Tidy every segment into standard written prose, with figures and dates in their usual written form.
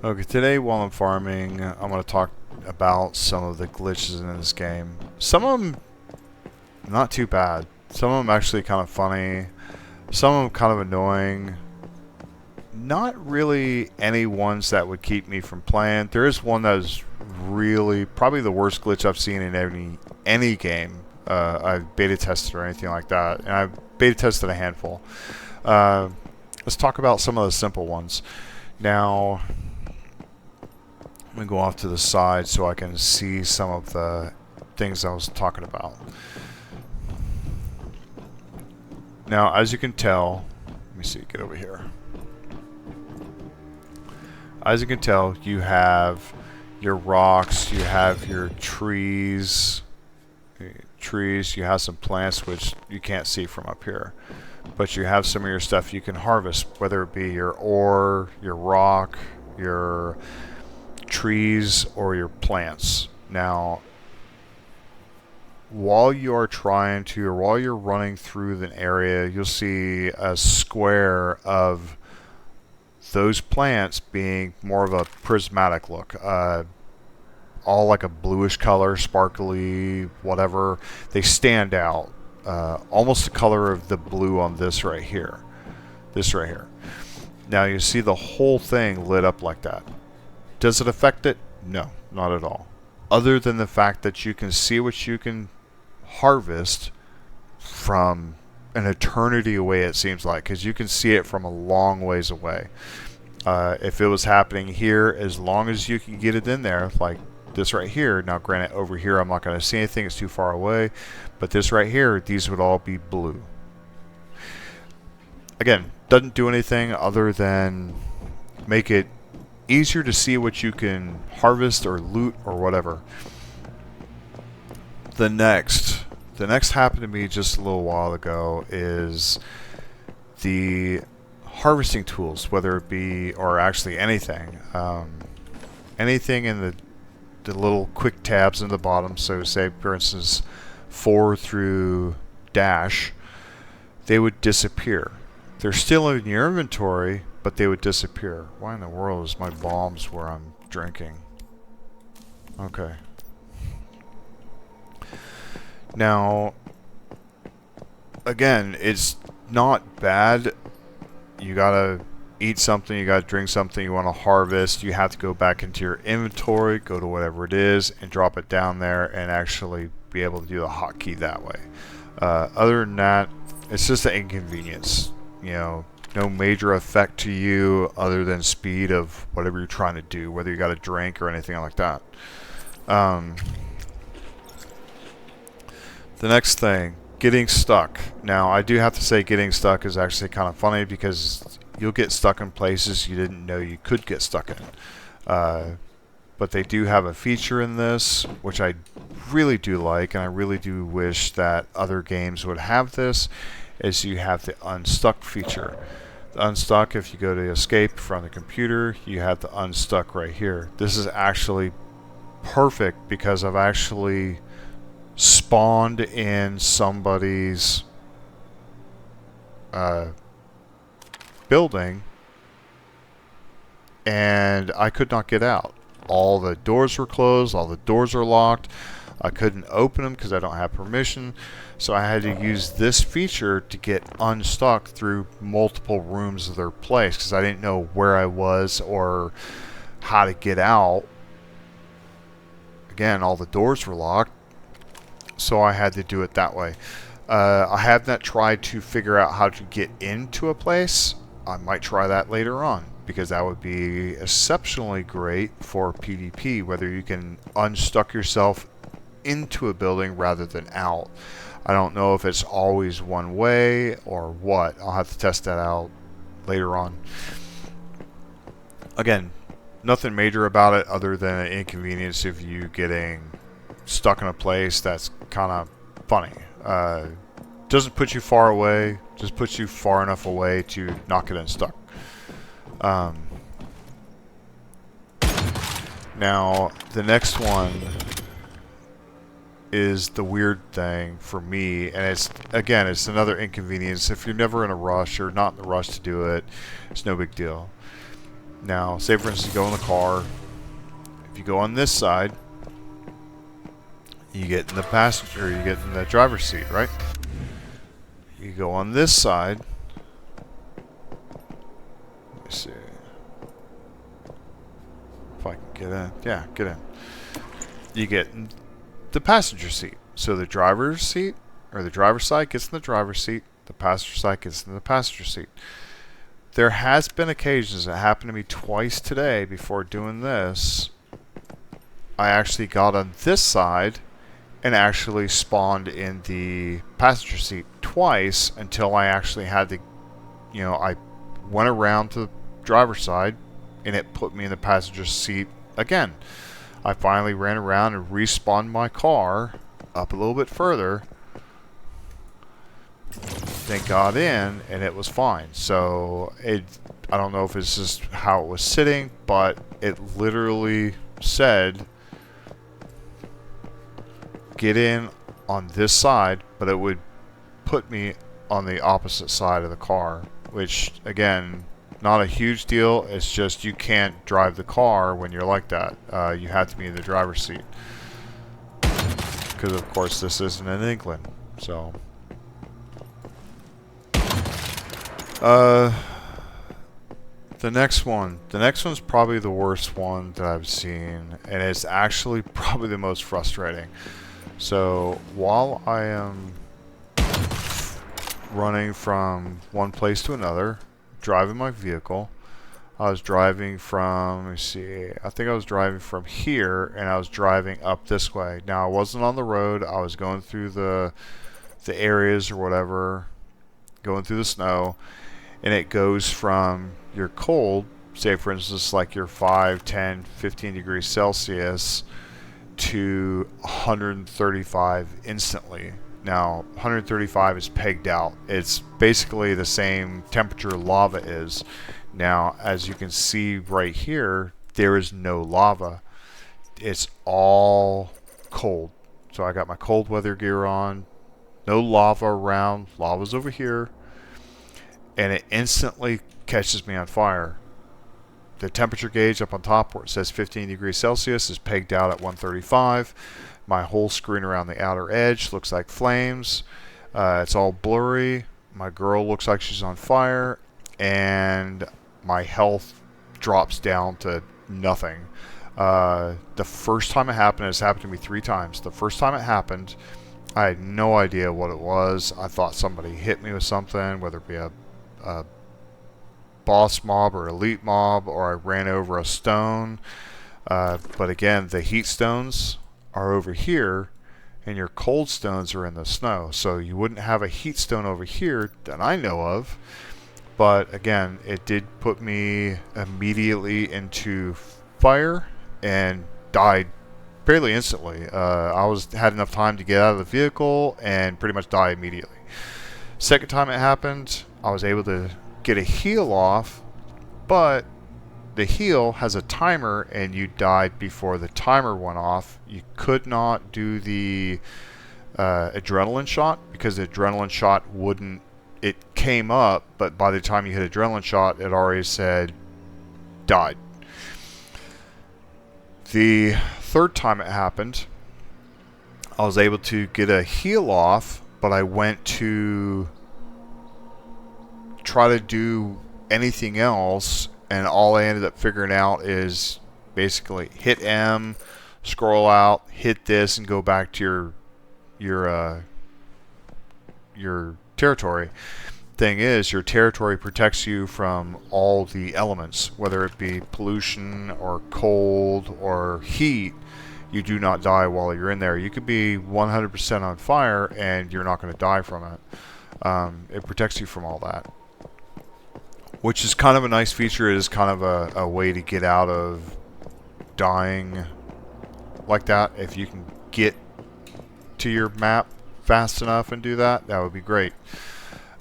Okay, today while I'm farming, I'm going to talk about some of the glitches in this game. Some of them not too bad. Some of them actually kind of funny. Some of them kind of annoying. Not really any ones that would keep me from playing. There is one that is really probably the worst glitch I've seen in any game I've beta tested or anything like that. And I've beta tested a handful. Let's talk about some of the simple ones. Now, I'm going to go off to the side so I can see some of the things I was talking about. Now, as you can tell, let me see, get over here. As you can tell, you have your rocks, you have your trees, you have some plants which you can't see from up here. But you have some of your stuff you can harvest, whether it be your ore, your rock, your trees, or your plants. Now, while you're running through the area, you'll see a square of those plants being more of a prismatic look. All like a bluish color, sparkly, whatever. They stand out. Almost the color of the blue on this right here. This right here. Now you see the whole thing lit up like that. Does it affect it? No, not at all. Other than the fact that you can see what you can harvest from an eternity away, it seems like, because you can see it from a long ways away. If it was happening here, as long as you can get it in there, like this right here. Now, granted, over here I'm not going to see anything; it's too far away. But this right here, these would all be blue. Again, doesn't do anything other than make it easier to see what you can harvest or loot or whatever. The next happened to me just a little while ago is the harvesting tools, whether it be, or actually anything, anything in the little quick tabs in the bottom. So say, for instance, 4 through dash, they would disappear. They're still in your inventory, but they would disappear. Why in the world is my bombs where I'm drinking? Okay. Now, again, it's not bad. You gotta eat something, you gotta drink something, you want to harvest, you have to go back into your inventory, go to whatever it is, and drop it down there and actually be able to do the hotkey that way. Other than that, it's just an inconvenience. You know, no major effect to you other than speed of whatever you're trying to do, whether you got a drink or anything like that. The next thing, getting stuck. Now, I do have to say getting stuck is actually kind of funny because you'll get stuck in places you didn't know you could get stuck in. But they do have a feature in this, which I really do like, and I really do wish that other games would have this, is you have the unstuck feature. The unstuck, if you go to escape from the computer, you have the unstuck right here. This is actually perfect because I've actually spawned in somebody's building and I could not get out. All the doors were closed, all the doors are locked. I couldn't open them because I don't have permission, so I had to use this feature to get unstuck through multiple rooms of their place because I didn't know where I was or how to get out. Again, all the doors were locked, so I had to do it that way. I have not tried to figure out how to get into a place. I might try that later on because that would be exceptionally great for PvP, whether you can unstuck yourself into a building rather than out. I don't know if it's always one way or what. I'll have to test that out later on. Again, nothing major about it other than an inconvenience of you getting stuck in a place that's kind of funny. Doesn't put you far away, just puts you far enough away to not get unstuck. Now, the next one is the weird thing for me, and it's another inconvenience. If you're never in a rush or not in the rush to do it, it's no big deal. Now, say for instance, you go in the car. If you go on this side, you get in the passenger, you get in the driver's seat, right? You go on this side. Let me see if I can get in. Yeah, get in. You get in the passenger seat. So the driver's seat, or the driver's side gets in the driver's seat. The passenger side gets in the passenger seat. There has been occasions, it happened to me twice today before doing this. I actually got on this side and actually spawned in the passenger seat twice until I actually had to, I went around to the driver's side and it put me in the passenger seat again. I finally ran around and respawned my car up a little bit further, then got in and it was fine. So I don't know if it's just how it was sitting, but it literally said get in on this side, but it would put me on the opposite side of the car, which again, not a huge deal. It's just you can't drive the car when you're like that. You have to be in the driver's seat because of course this isn't in England. So the next one's probably the worst one that I've seen, and it's actually probably the most frustrating. So while I am running from one place to another, driving my vehicle, I was driving from, let me see, I think I was driving from here and I was driving up this way. Now I wasn't on the road, I was going through the areas or whatever, going through the snow, and it goes from your cold, say for instance like your 5, 10, 15 degrees Celsius, to 135 instantly. Now 135 is pegged out. It's basically the same temperature lava is. Now as you can see right here, there is no lava. It's all cold. So I got my cold weather gear on, no lava around, lava's over here, and it instantly catches me on fire. The temperature gauge up on top where it says 15 degrees Celsius is pegged out at 135. My whole screen around the outer edge looks like flames. It's all blurry. My girl looks like she's on fire. And my health drops down to nothing. The first time it happened, it's happened to me 3 times. The first time it happened, I had no idea what it was. I thought somebody hit me with something, whether it be a boss mob or elite mob, or I ran over a stone. But again, the heat stones are over here and your cold stones are in the snow, so you wouldn't have a heat stone over here that I know of. But again, it did put me immediately into fire and died fairly instantly. I had enough time to get out of the vehicle and pretty much die immediately. Second time it happened, I was able to get a heal off, but the heal has a timer and you died before the timer went off. You could not do the adrenaline shot because the adrenaline shot wouldn't, it came up, but by the time you hit adrenaline shot, it already said died. The third time it happened, I was able to get a heal off, but I went to try to do anything else, and all I ended up figuring out is basically hit M, scroll out, hit this, and go back to your territory. Thing is, your territory protects you from all the elements, whether it be pollution or cold or heat. You do not die while you're in there. You could be 100% on fire and you're not going to die from it. It protects you from all that, which is kind of a nice feature. It is kind of a way to get out of dying like that. If you can get to your map fast enough and do that, that would be great.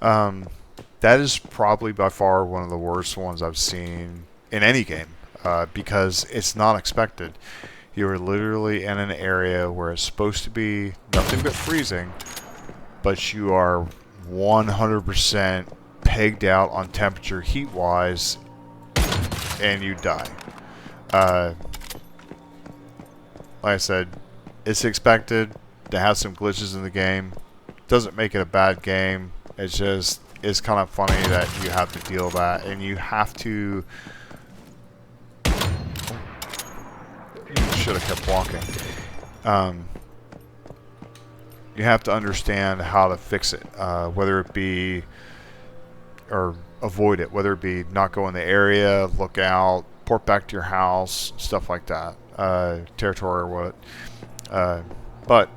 That is probably by far one of the worst ones I've seen in any game, because it's not expected. You're literally in an area where it's supposed to be nothing but freezing, but you are 100% pegged out on temperature heat-wise and you die. Like I said, it's expected to have some glitches in the game. Doesn't make it a bad game. It's just, it's kind of funny that you have to deal with that, and you have to. You should have kept walking. You have to understand how to fix it, whether it be, or avoid it, whether it be not go in the area, look out, port back to your house, stuff like that, territory or what. But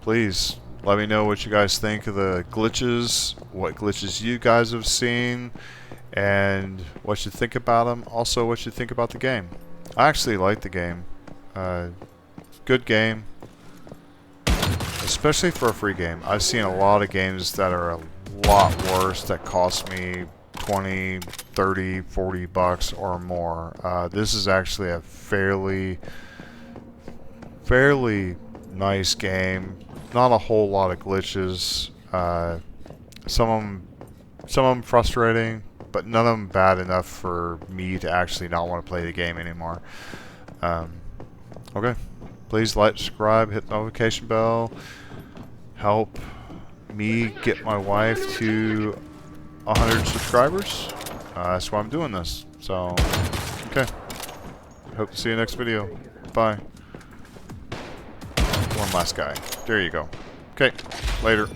please let me know what you guys think of the glitches, what glitches you guys have seen, and what you think about them. Also, what you think about the game. I actually like the game. Good game, especially for a free game. I've seen a lot of games that are a lot worse that cost me 20, 30, 40 bucks or more. This is actually a fairly nice game. Not a whole lot of glitches. Some of them frustrating, but none of them bad enough for me to actually not want to play the game anymore. Okay, please like, subscribe, hit the notification bell. Help me get my wife to 100 subscribers. That's why I'm doing this. So, okay. Hope to see you next video. Bye. One last guy. There you go. Okay, later.